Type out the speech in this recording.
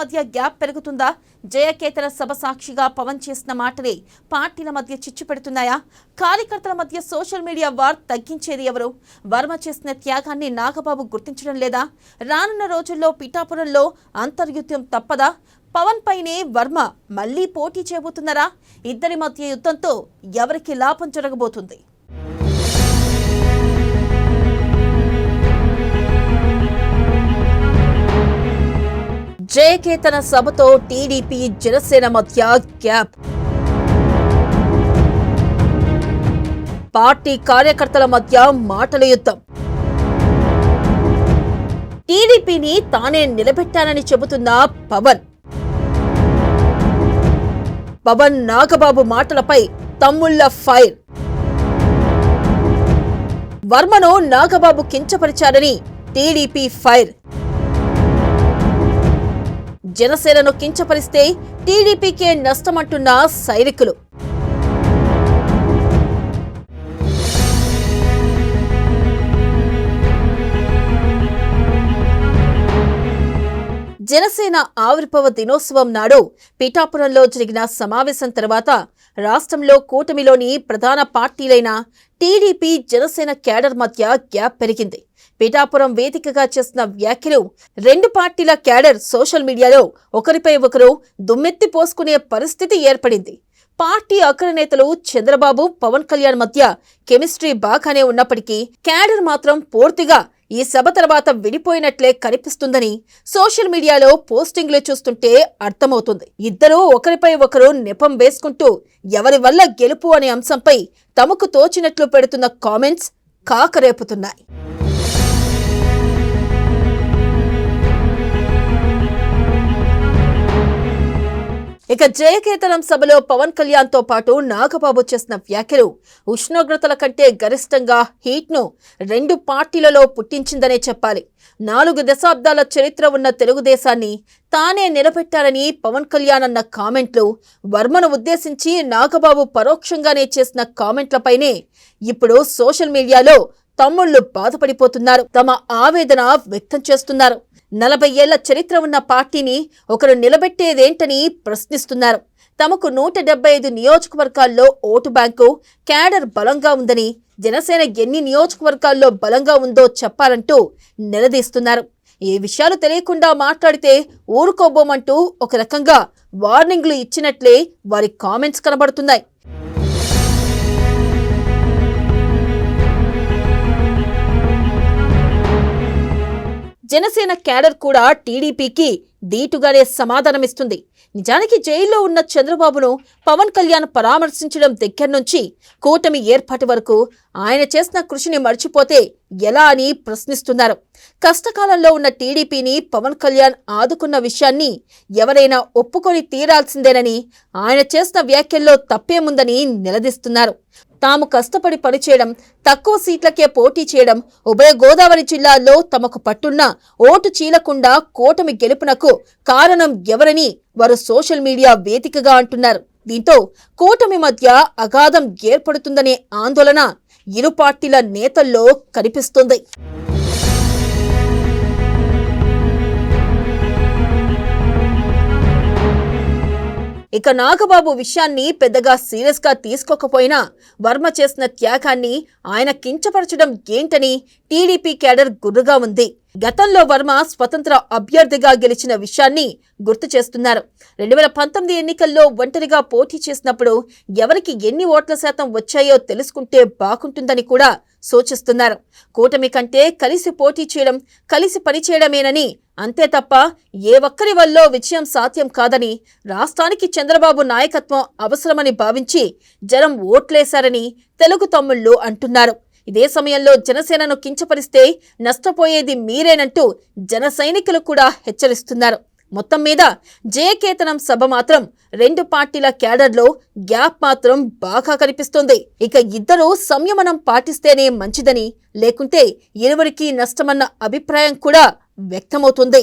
మధ్య గ్యాప్ పెరుగుతుందా? జయకేతన సభ సాక్షిగా పవన్ చేసిన మాటలే పార్టీల మధ్య చిచ్చు పెడుతున్నాయా? కార్యకర్తల మధ్య సోషల్ మీడియా వార్ తగ్గించేది ఎవరు? వర్మ చేసిన త్యాగాన్ని నాగబాబు గుర్తించడం లేదా? రానున్న రోజుల్లో పిఠాపురంలో అంతర్యుద్ధం తప్పదా? పవన్ పైనే వర్మ మళ్లీ పోటీ చేయబోతున్నారా? ఇద్దరి మధ్య యుద్ధంతో ఎవరికి లాభం జరగబోతుంది? జయకేతన సభతో టీడీపీ జనసేన మధ్య గ్యాప్. పార్టీ కార్యకర్తల మధ్య మాటల యుద్ధం. టీడీపీని తానే నిలబెట్టానని చెబుతున్న పవన్. పవన్ నాగబాబు మాటలపై తమ్ముళ్ల ఫైర్. వర్మను నాగబాబు కించపరిచారని టీడీపీ ఫైర్. జనసేనను కించపరిస్తే టీడీపీకే నష్టమంటున్న సైనికులు. జనసేన ఆవిర్భావ దినోత్సవం నాడు పిఠాపురంలో జరిగిన సమావేశం తర్వాత రాష్ట్రంలో కూటమిలోని ప్రధాన పార్టీలైన టీడీపీ జనసేన క్యాడర్ మధ్య గ్యాప్ పెరిగింది. పిఠాపురం వేదికగా చేసిన వ్యాఖ్యలు రెండు పార్టీల క్యాడర్ సోషల్ మీడియాలో ఒకరిపై ఒకరు దుమ్మెత్తి పోసుకునే పరిస్థితి ఏర్పడింది. పార్టీ అగ్రనేతలు చంద్రబాబు, పవన్ కళ్యాణ్ మధ్య కెమిస్ట్రీ బాగానే ఉన్నప్పటికీ క్యాడర్ మాత్రం పూర్తిగా ఈ సభ తర్వాత విడిపోయినట్లే కనిపిస్తుందని సోషల్ మీడియాలో పోస్టింగ్లు చూస్తుంటే అర్థమవుతుంది. ఇద్దరూ ఒకరిపై ఒకరు నెపం వేసుకుంటూ ఎవరి వల్ల గెలుపు అనే అంశంపై తమకు తోచినట్లు పెడుతున్న కామెంట్స్ కాకరేపుతున్నాయి. ఇక జయకేతనం సభలో పవన్ కళ్యాణ్ తో పాటు నాగబాబు చేసిన వ్యాఖ్యలు ఉష్ణోగ్రతల కంటే గరిష్టంగా హీట్ ను రెండు పార్టీలలో పుట్టించిందనే చెప్పాలి. 4 దశాబ్దాల చరిత్ర ఉన్న తెలుగుదేశాన్ని తానే నిలబెట్టారని పవన్ కళ్యాణ్ అన్న కామెంట్లు, వర్మను ఉద్దేశించి నాగబాబు పరోక్షంగానే చేసిన కామెంట్లపైనే ఇప్పుడు సోషల్ మీడియాలో తమ్ముళ్లు బాధపడిపోతున్నారు. తమ ఆవేదన వ్యక్తం చేస్తున్నారు. 40 ఏళ్ల చరిత్ర ఉన్న పార్టీని ఒకరు నిలబెట్టేదేంటని ప్రశ్నిస్తున్నారు. తమకు 175 నియోజకవర్గాల్లో ఓటు బ్యాంకు, క్యాడర్ బలంగా ఉందని, జనసేన ఎన్ని నియోజకవర్గాల్లో బలంగా ఉందో చెప్పాలంటూ నిలదీస్తున్నారు. ఈ విషయాలు తెలియకుండా మాట్లాడితే ఊరుకోబోమంటూ ఒక రకంగా వార్నింగ్లు ఇచ్చినట్లే వారి కామెంట్స్ కనబడుతున్నాయి. జనసేన క్యాడర్ కూడా టీడీపీకి దీటుగానే సమాధానమిస్తుంది. నిజానికి జైల్లో ఉన్న చంద్రబాబును పవన్ కళ్యాణ్ పరామర్శించడం దగ్గర నుంచి కూటమి ఏర్పాటు వరకు ఆయన చేసిన కృషిని మర్చిపోతే ఎలా అని ప్రశ్నిస్తున్నారు. కష్టకాలంలో ఉన్న టీడీపీని పవన్ కళ్యాణ్ ఆదుకున్న విషయాన్ని ఎవరైనా ఒప్పుకొని తీరాల్సిందేనని, ఆయన చేసిన వ్యాఖ్యల్లో తప్పేముందని నిలదీస్తున్నారు. తాము కష్టపడి పనిచేయడం, తక్కువ సీట్లకే పోటీ చేయడం, ఉభయ గోదావరి జిల్లాల్లో తమకు పట్టున్న ఓటు చీలకుండా కూటమి గెలుపునకు కారణం ఎవరని వారు సోషల్ మీడియా వేదికగా అంటున్నారు. దీంతో కూటమి మధ్య అగాధం ఏర్పడుతుందనే ఆందోళన ఇరు పార్టీల నేతల్లో కనిపిస్తుంది. ఇక నాగబాబు విషయాన్ని పెద్దగా సీరియస్ గా తీసుకోకపోయినా వర్మ చేసిన త్యాగాన్ని ఆయన కించపరచడం ఏంటని టీడీపీ క్యాడర్ గుర్రుగా ఉంది. గతంలో వర్మ స్వతంత్ర అభ్యర్థిగా గెలిచిన విషయాన్ని గుర్తు చేస్తున్నారు. 2019 ఎన్నికల్లో ఒంటరిగా పోటీ చేసినప్పుడు ఎవరికి ఎన్ని ఓట్ల శాతం వచ్చాయో తెలుసుకుంటే బాగుంటుందని కూడా సూచిస్తున్నారు. కూటమి కంటే కలిసి పోటీ చేయడం, కలిసి పనిచేయడమేనని, అంతే తప్ప ఏ ఒక్కరి వల్ల విజయం సాధ్యం కాదని, రాష్ట్రానికి చంద్రబాబు నాయకత్వం అవసరమని భావించి జనం ఓట్లేశారని తెలుగు తమ్ముళ్లు అంటున్నారు. ఇదే సమయంలో జనసేనను కించపరిస్తే నష్టపోయేది మీరేనంటూ జన సైనికులు కూడా హెచ్చరిస్తున్నారు. మొత్తం మీద జయకేతనం సభ మాత్రం రెండు పార్టీల క్యాడర్లో గ్యాప్ మాత్రం బాగా కనిపిస్తోంది. ఇక ఇద్దరూ సంయమనం పాటిస్తేనే మంచిదని, లేకుంటే ఇరువురికి నష్టమన్న అభిప్రాయం కూడా వ్యక్తమవుతుంది.